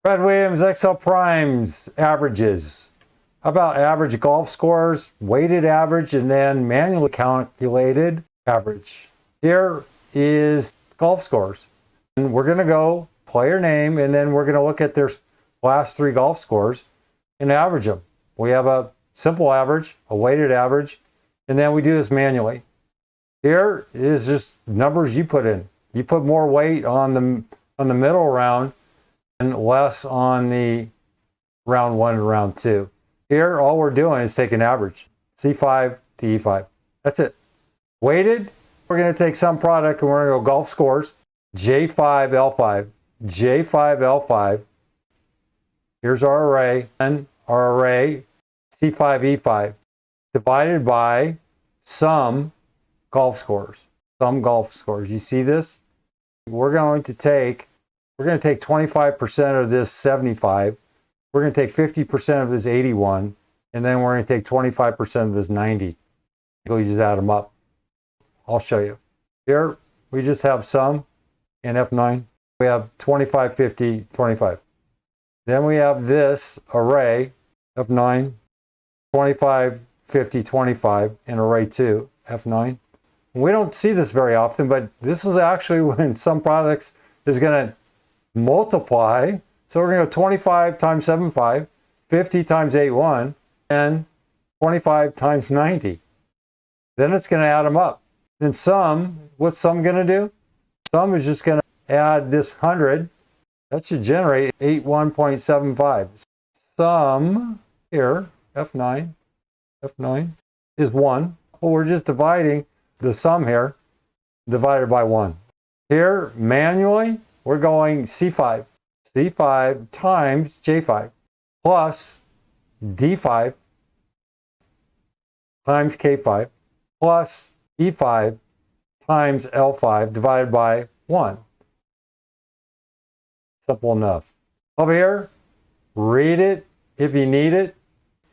Brad Williams, Excel Primes, averages. How about average golf scores, weighted average, and then manually calculated average? Here is golf scores. And we're going to go player name, and then we're going to look at their last 3 golf scores and average them. We have a simple average, a weighted average, and then we do this manually. Here is just numbers you put in. You put more weight on the middle round and less on the round 1 and round 2. Here, all we're doing is taking average, C5 to E5. That's it. Weighted, we're going to take some product and we're going to go golf scores, J5, L5, J5, L5. Here's our array, and our array, C5, E5, divided by sum golf scores. Sum golf scores. You see this? We're going to take 25% of this 75. We're going to take 50% of this 81, and then we're going to take 25% of this 90. We just add them up. I'll show you. Here, we just have sum in F9. We have 25, 50, 25. Then we have this array, F9, 25, 50, 25, in array 2, F9. We don't see this very often, but this is actually when some products is going to multiply. So we're going to go 25 times 75, 50 times 81, and 25 times 90. Then it's going to add them up. Then sum, what's sum going to do? Sum is just going to add this 100. That should generate 81.75. Sum here, F9, is 1. Well, we're just dividing the sum here, divided by 1. Here, manually, we're going C5. C5 times J5 plus D5 times K5 plus E5 times L5 divided by 1. Simple enough. Over here, read it if you need it.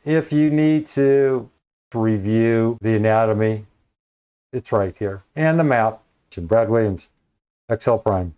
If you need to review the anatomy, it's right here. And the map. Brad Williams, Excel Prime.